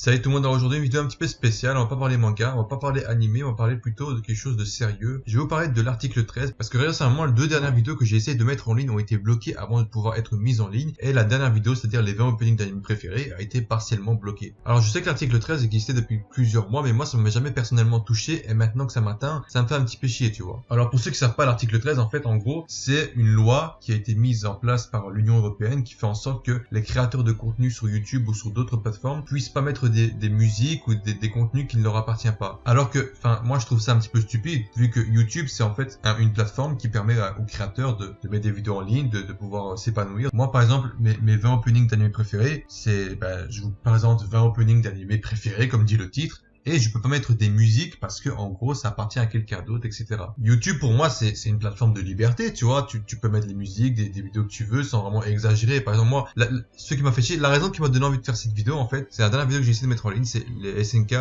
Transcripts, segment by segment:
Salut tout le monde, alors aujourd'hui une vidéo un petit peu spéciale, on va pas parler manga, on va pas parler animé, on va parler plutôt de quelque chose de sérieux. Je vais vous parler de l'article 13 parce que récemment les deux dernières vidéos que j'ai essayé de mettre en ligne ont été bloquées avant de pouvoir être mises en ligne et la dernière vidéo, c'est-à-dire les 20 openings d'anime préférés, a été partiellement bloquée. Alors je sais que l'article 13 existait depuis plusieurs mois mais moi ça ne m'a jamais personnellement touché et maintenant que ça m'atteint, ça me fait un petit peu chier, tu vois. Alors pour ceux qui savent pas, l'article 13 en fait en gros c'est une loi qui a été mise en place par l'Union Européenne qui fait en sorte que les créateurs de contenu sur YouTube ou sur d'autres plateformes puissent pas mettre des musiques ou des contenus qui ne leur appartiennent pas. Alors que, moi je trouve ça un petit peu stupide, vu que YouTube c'est en fait une plateforme qui permet aux créateurs de mettre des vidéos en ligne, de pouvoir s'épanouir. Moi par exemple, mes 20 openings d'anime préférés, c'est, je vous présente 20 openings d'anime préférés, comme dit le titre. Et je peux pas mettre des musiques parce que en gros ça appartient à quelqu'un d'autre, etc. YouTube pour moi c'est une plateforme de liberté, tu vois, tu peux mettre les musiques, des vidéos que tu veux sans vraiment exagérer. Par exemple moi, ce qui m'a fait chier, la raison qui m'a donné envie de faire cette vidéo en fait, c'est la dernière vidéo que j'ai essayé de mettre en ligne, c'est les SNK,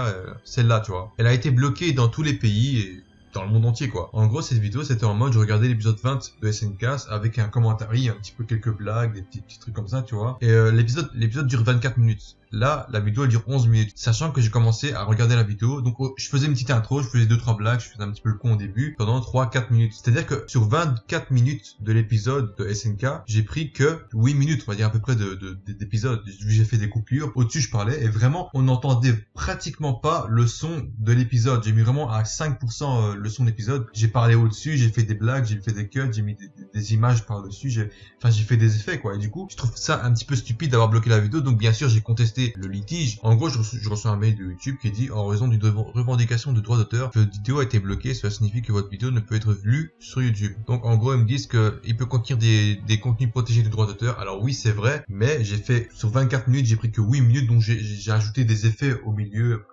celle-là, tu vois. Elle a été bloquée dans tous les pays et dans le monde entier quoi. En gros cette vidéo c'était en mode je regardais l'épisode 20 de SNK avec un commentaire, un petit peu quelques blagues, des petits trucs comme ça, tu vois. Et l'épisode dure 24 minutes. Là, la vidéo elle dure 11 minutes. Sachant que j'ai commencé à regarder la vidéo, donc je faisais une petite intro, je faisais 2-3 blagues, je faisais un petit peu le con au début, pendant 3-4 minutes. C'est-à-dire que sur 24 minutes de l'épisode de SNK, j'ai pris que 8 minutes, on va dire à peu près d'épisode. J'ai fait des coupures, au-dessus je parlais, et vraiment, on n'entendait pratiquement pas le son de l'épisode. J'ai mis vraiment à 5% le son de l'épisode. J'ai parlé au-dessus, j'ai fait des blagues, j'ai fait des cuts, j'ai mis des images par-dessus, j'ai fait des effets quoi. Et du coup, je trouve ça un petit peu stupide d'avoir bloqué la vidéo, donc bien sûr j'ai contesté le litige. En gros, je reçois un mail de YouTube qui dit en raison d'une revendication de droit d'auteur, votre vidéo a été bloquée, cela signifie que votre vidéo ne peut être vue sur YouTube. Donc en gros, ils me disent que il peut contenir des contenus protégés du droit d'auteur. Alors oui, c'est vrai, mais j'ai fait sur 24 minutes, j'ai pris que 8 minutes, donc j'ai ajouté des effets au milieu.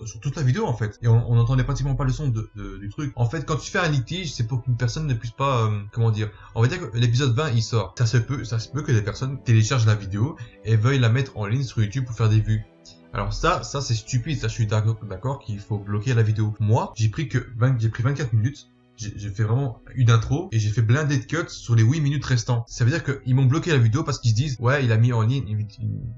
Sur toute la vidéo en fait, et on n'entendait pratiquement pas le son du truc. En fait, quand tu fais un litige, c'est pour qu'une personne ne puisse pas, comment dire, on va dire que l'épisode 20 il sort, ça se peut que des personnes téléchargent la vidéo et veuillent la mettre en ligne sur YouTube pour faire des vues. Alors ça c'est stupide, ça je suis d'accord qu'il faut bloquer la vidéo. Moi, j'ai pris 24 minutes. J'ai fait vraiment une intro et j'ai fait blinded cut sur les 8 minutes restantes. Ça veut dire qu'ils m'ont bloqué la vidéo parce qu'ils se disent ouais il a mis en ligne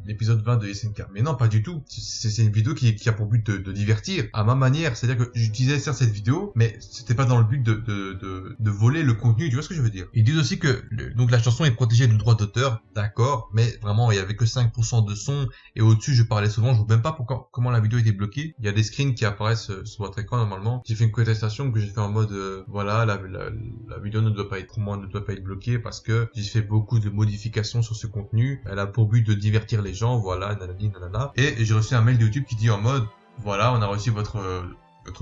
l'épisode 20 de SNK. Mais non, pas du tout. C'est une vidéo qui a pour but de divertir à ma manière. C'est-à-dire que j'utilisais certes cette vidéo, mais c'était pas dans le but de voler le contenu. Tu vois ce que je veux dire? Ils disent aussi que donc la chanson est protégée du droit d'auteur, d'accord, mais vraiment il y avait que 5% de son et au-dessus je parlais souvent. Je vois même pas comment la vidéo était bloquée. Il y a des screens qui apparaissent sur votre écran normalement. J'ai fait une contestation que j'ai fait en mode voilà, la vidéo ne doit pas être bloquée parce que j'ai fait beaucoup de modifications sur ce contenu. Elle a pour but de divertir les gens, voilà, nanani, nanana. Et j'ai reçu un mail de YouTube qui dit en mode, voilà, on a reçu votre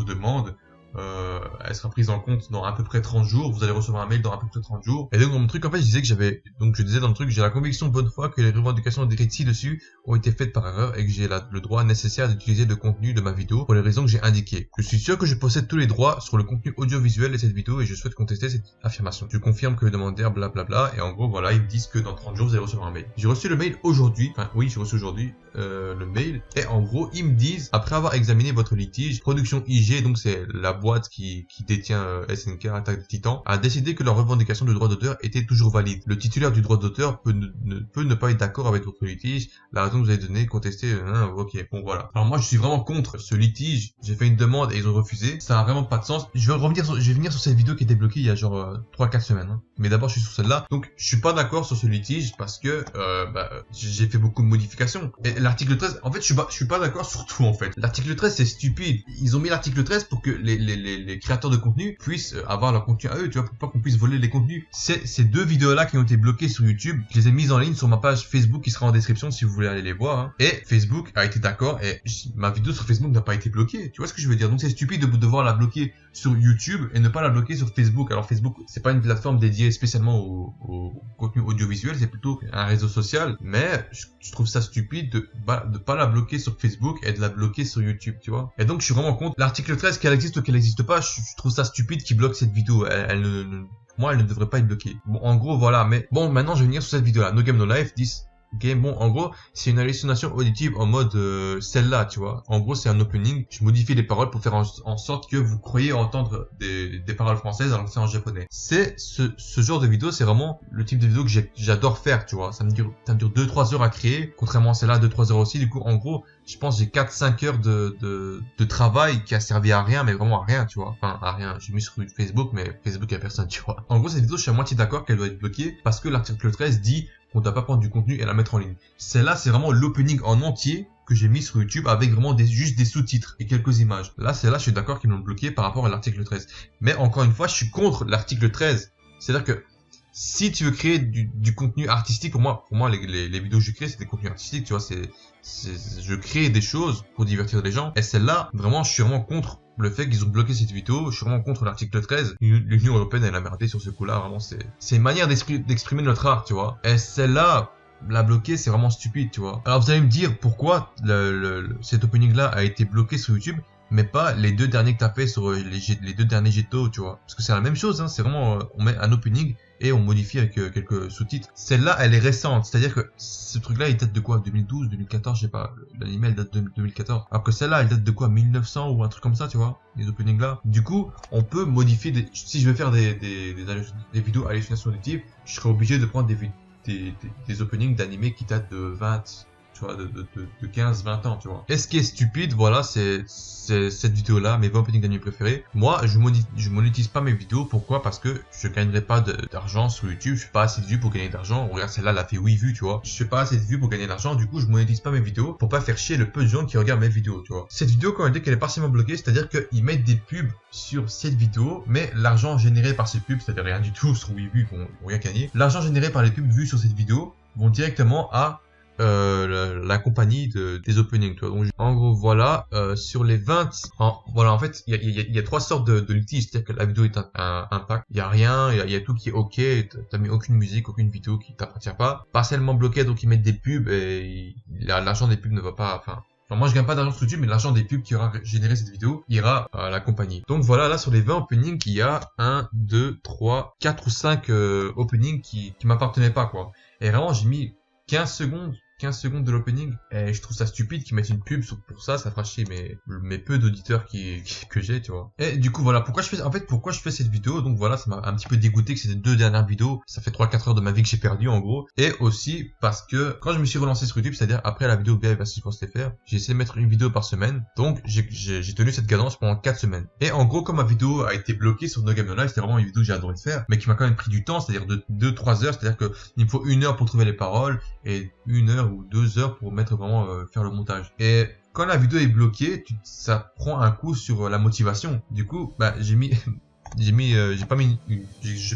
demande. Elle sera prise en compte dans à peu près 30 jours, vous allez recevoir un mail dans à peu près 30 jours. Et donc dans mon truc en fait je disais j'ai la conviction de bonne foi que les revendications décrites ci-dessus ont été faites par erreur et que j'ai le droit nécessaire d'utiliser le contenu de ma vidéo pour les raisons que j'ai indiquées. Je suis sûr que je possède tous les droits sur le contenu audiovisuel de cette vidéo et je souhaite contester cette affirmation. Je confirme que le demandeur blablabla et en gros voilà ils me disent que dans 30 jours vous allez recevoir un mail. J'ai reçu le mail aujourd'hui, j'ai reçu aujourd'hui le mail et en gros ils me disent après avoir examiné votre litige, Production IG, donc c'est la boîte qui détient SNK, Attaque des Titans, a décidé que leur revendication de droit d'auteur était toujours valide. Le titulaire du droit d'auteur peut ne pas être d'accord avec votre litige, la raison que vous avez donnée, contester, ok, bon voilà. Alors moi je suis vraiment contre ce litige, j'ai fait une demande et ils ont refusé, ça a vraiment pas de sens. Je vais venir sur cette vidéo qui était bloquée il y a genre 3-4 semaines, hein. Mais d'abord je suis sur celle-là, donc je suis pas d'accord sur ce litige parce que j'ai fait beaucoup de modifications. Et l'article 13, en fait je suis pas d'accord sur tout en fait. L'article 13 c'est stupide, ils ont mis l'article 13 pour que les créateurs de contenu puissent avoir leur contenu à eux, tu vois, pour pas qu'on puisse voler les contenus. Ces deux vidéos là qui ont été bloquées sur YouTube, je les ai mises en ligne sur ma page Facebook qui sera en description si vous voulez aller les voir, hein. Et Facebook a été d'accord et ma vidéo sur Facebook n'a pas été bloquée, tu vois ce que je veux dire. Donc c'est stupide de devoir la bloquer sur YouTube et ne pas la bloquer sur Facebook. Alors Facebook c'est pas une plateforme dédiée spécialement au contenu audiovisuel, c'est plutôt un réseau social, mais je trouve ça stupide de pas la bloquer sur Facebook et de la bloquer sur YouTube, tu vois. Et donc je suis vraiment contre l'article 13, qu'elle existe ou qu'elle n'existe pas, je trouve ça stupide qu'ils bloquent cette vidéo. Pour moi, elle ne devrait pas être bloquée. Bon, en gros, voilà. Mais bon, maintenant, je vais venir sur cette vidéo-là. No Game No Life 10. Ok, bon, en gros, c'est une hallucination auditive en mode celle-là, tu vois. En gros, c'est un opening. Je modifie les paroles pour faire en sorte que vous croyez entendre des paroles françaises alors que c'est en japonais. C'est ce genre de vidéo, c'est vraiment le type de vidéo que j'adore faire, tu vois. Ça me dure 2-3 heures à créer, contrairement à celle-là, 2-3 heures aussi. Du coup, en gros, je pense que j'ai 4-5 heures de travail qui a servi à rien, mais vraiment à rien, tu vois. Enfin, à rien. J'ai mis sur Facebook, mais Facebook, il y a personne, tu vois. En gros, cette vidéo, je suis à moitié d'accord qu'elle doit être bloquée parce que l'article 13 dit qu'on ne doit pas prendre du contenu et la mettre en ligne. Celle-là, c'est vraiment l'opening en entier que j'ai mis sur YouTube avec vraiment juste des sous-titres et quelques images. Là, je suis d'accord qu'ils l'ont bloqué par rapport à l'article 13. Mais encore une fois, je suis contre l'article 13. C'est-à-dire que si tu veux créer du contenu artistique, pour moi les vidéos que je crée, c'est des contenus artistiques, tu vois, je crée des choses pour divertir les gens. Et celle-là, vraiment, je suis vraiment contre le fait qu'ils ont bloqué cette vidéo. Je suis vraiment contre l'article 13. L'Union Européenne, elle a merdé sur ce coup-là. Vraiment, c'est une manière d'exprimer notre art, tu vois. Et celle-là, la bloquer, c'est vraiment stupide, tu vois. Alors, vous allez me dire pourquoi cet opening-là a été bloqué sur YouTube, mais pas les deux derniers que t'as fait sur les deux derniers GTO, tu vois. Parce que c'est la même chose, hein. C'est vraiment, on met un opening et on modifie avec quelques sous-titres. Celle-là, elle est récente. C'est-à-dire que ce truc-là, il date de quoi? 2012, 2014, je sais pas. L'anime, elle date de 2014. Alors que celle-là, elle date de quoi? 1900 ou un truc comme ça, tu vois? Les openings-là. Du coup, on peut modifier si je veux faire des vidéos hallucinations auditives, je serais obligé de prendre des openings d'animés qui datent de 20, tu vois, de 15-20 ans, tu vois. Et ce qui est stupide, voilà, c'est cette vidéo-là, mes 20 openings d'animés préférés. Moi, je monétise pas mes vidéos. Pourquoi? Parce que je gagnerai pas d'argent sur YouTube. Je fais pas assez de vues pour gagner d'argent. Regarde, celle-là, elle a fait 8 vues, tu vois. Je fais pas assez de vues pour gagner d'argent. Du coup, je monétise pas mes vidéos pour pas faire chier le peu de gens qui regardent mes vidéos, tu vois. Cette vidéo, quand on dit qu'elle est partiellement bloquée, c'est-à-dire qu'ils mettent des pubs sur cette vidéo, mais l'argent généré par ces pubs, c'est-à-dire rien du tout sur 8 vues, vont rien gagner. L'argent généré par les pubs vues sur cette vidéo vont directement à la compagnie des openings, tu vois. Donc, en gros, voilà, sur les 20, voilà, en fait, il y a trois sortes de litiges, c'est-à-dire que la vidéo est un pack, il y a rien, il y a tout qui est ok, t'as mis aucune musique, aucune vidéo qui t'appartient pas, partiellement bloqué, donc ils mettent des pubs et l'argent des pubs ne va pas, enfin, moi je gagne pas d'argent sur YouTube, mais l'argent des pubs qui aura généré cette vidéo ira à la compagnie. Donc voilà, là sur les 20 openings, il y a 1, 2, 3, 4 ou 5 openings qui m'appartenaient pas, quoi. Et vraiment, j'ai mis 15 secondes de l'opening, et je trouve ça stupide qu'ils mettent une pub pour ça fera chier mes peu d'auditeurs que j'ai, tu vois. Et du coup, voilà, pourquoi je fais cette vidéo. Donc voilà, ça m'a un petit peu dégoûté que ces deux dernières vidéos, ça fait 3-4 heures de ma vie que j'ai perdu, en gros. Et aussi, parce que, quand je me suis relancé sur YouTube, c'est-à-dire après la vidéo BI versus FR, j'ai essayé de mettre une vidéo par semaine. Donc, j'ai tenu cette cadence pendant 4 semaines. Et en gros, comme ma vidéo a été bloquée sur No Game No Life, c'était vraiment une vidéo que j'ai adoré faire, mais qui m'a quand même pris du temps, c'est-à-dire de 2-3 heures, c'est-à-dire que il me faut 1 heure pour trouver les paroles, et 1 heure ou 2 heures pour mettre vraiment faire le montage. Et quand la vidéo est bloquée, ça prend un coup sur la motivation. Du coup, bah j'ai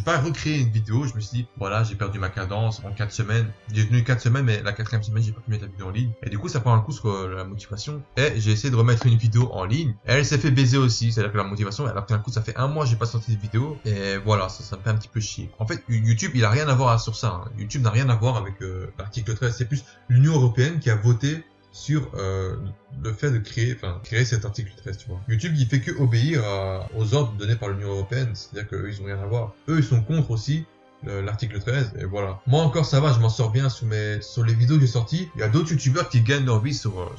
pas recréé une vidéo. Je me suis dit, voilà, j'ai perdu ma cadence en 4 semaines. J'ai tenu 4 semaines, mais la 4e semaine, j'ai pas pu mettre la vidéo en ligne. Et du coup, ça prend un coup sur la motivation. Et j'ai essayé de remettre une vidéo en ligne. Et elle s'est fait baiser aussi. C'est-à-dire que la motivation, elle a pris un coup. Ça fait 1 mois, j'ai pas sorti de vidéo. Et voilà, ça me fait un petit peu chier. En fait, YouTube, il a rien à voir sur ça, hein. YouTube n'a rien à voir avec l'article 13. C'est plus l'Union Européenne qui a voté sur le fait de créer cet article 13, tu vois. YouTube, il fait que obéir aux ordres donnés par l'Union Européenne, c'est-à-dire qu'eux, ils ont rien à voir. Eux, ils sont contre aussi l'article 13, et voilà. Moi encore, ça va, je m'en sors bien sur les vidéos que j'ai sorties. Il y a d'autres YouTubeurs qui gagnent leur vie sur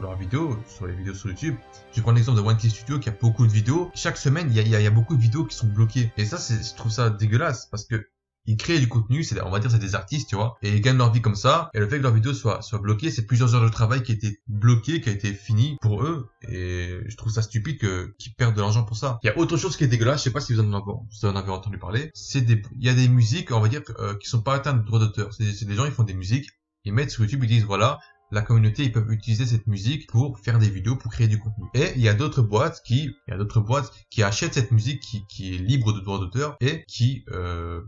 leurs vidéos, sur les vidéos sur YouTube. Je prends l'exemple de One Key Studio qui a beaucoup de vidéos. Chaque semaine, il y a beaucoup de vidéos qui sont bloquées. Et ça, je trouve ça dégueulasse, parce que ils créent du contenu, on va dire c'est des artistes, tu vois, et ils gagnent leur vie comme ça, et le fait que leur vidéo soit bloquée, c'est plusieurs heures de travail qui a été bloqué, qui a été fini pour eux, et je trouve ça stupide qu'ils perdent de l'argent pour ça. Il y a autre chose qui est dégueulasse, je sais pas si vous en avez entendu parler, il y a des musiques, on va dire, qui sont pas atteintes de droits d'auteur. C'est des gens, ils font des musiques, ils mettent sur YouTube, ils disent voilà, la communauté, ils peuvent utiliser cette musique pour faire des vidéos, pour créer du contenu. Et il y a d'autres boîtes qui achètent cette musique qui est libre de droits d'auteur et qui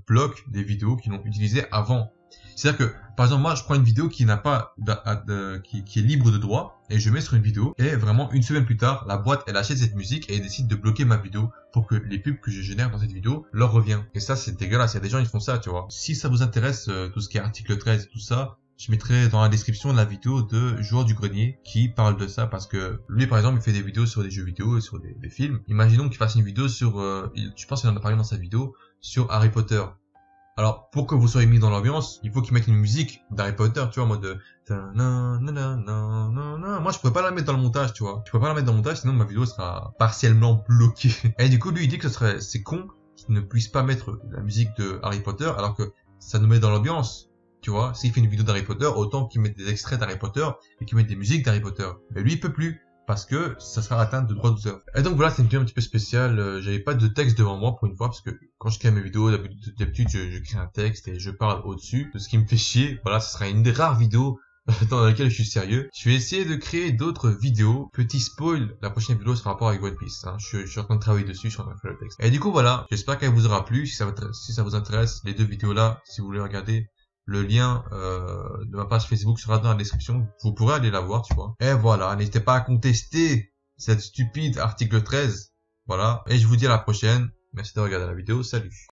bloquent des vidéos qu'ils l'ont utilisées avant. C'est-à-dire que, par exemple, moi, je prends une vidéo qui n'a pas qui est libre de droit et je mets sur une vidéo et vraiment 1 semaine plus tard, la boîte, elle achète cette musique et elle décide de bloquer ma vidéo pour que les pubs que je génère dans cette vidéo leur reviennent. Et ça, c'est dégueulasse. Il y a des gens, ils font ça, tu vois. Si ça vous intéresse, tout ce qui est article 13 et tout ça, je mettrai dans la description la vidéo de Joueur du Grenier qui parle de ça parce que lui, par exemple, il fait des vidéos sur des jeux vidéo et sur des films. Imaginons qu'il fasse une vidéo sur, je pense qu'il en a parlé dans sa vidéo, sur Harry Potter. Alors, pour que vous soyez mis dans l'ambiance, il faut qu'ils mettent une musique d'Harry Potter, tu vois, en mode... Moi, je pourrais pas la mettre dans le montage, tu vois. Je pourrais pas la mettre dans le montage, sinon ma vidéo sera partiellement bloquée. Et du coup, lui, il dit que c'est con qu'il ne puisse pas mettre la musique de Harry Potter, alors que ça nous met dans l'ambiance. Tu vois, s'il fait une vidéo d'Harry Potter, autant qu'il mette des extraits d'Harry Potter et qu'il mette des musiques d'Harry Potter. Mais lui, il peut plus. Parce que ça sera atteint de droits d'auteur. Et donc voilà, c'est une vidéo un petit peu spéciale. J'avais pas de texte devant moi pour une fois, parce que quand je crée mes vidéos, d'habitude je crée un texte et je parle au-dessus. Ce qui me fait chier. Voilà, ce sera une des rares vidéos dans laquelle je suis sérieux. Je vais essayer de créer d'autres vidéos. Petit spoil, la prochaine vidéo sera rapport avec One Piece. Hein. Je suis en train de travailler dessus, je suis en train de faire le texte. Et du coup voilà, j'espère qu'elle vous aura plu. Si ça vous intéresse, les deux vidéos là, si vous voulez regarder, le lien de ma page Facebook sera dans la description. Vous pourrez aller la voir, tu vois. Et voilà, n'hésitez pas à contester cette stupide article 13. Voilà. Et je vous dis à la prochaine. Merci de regarder la vidéo. Salut.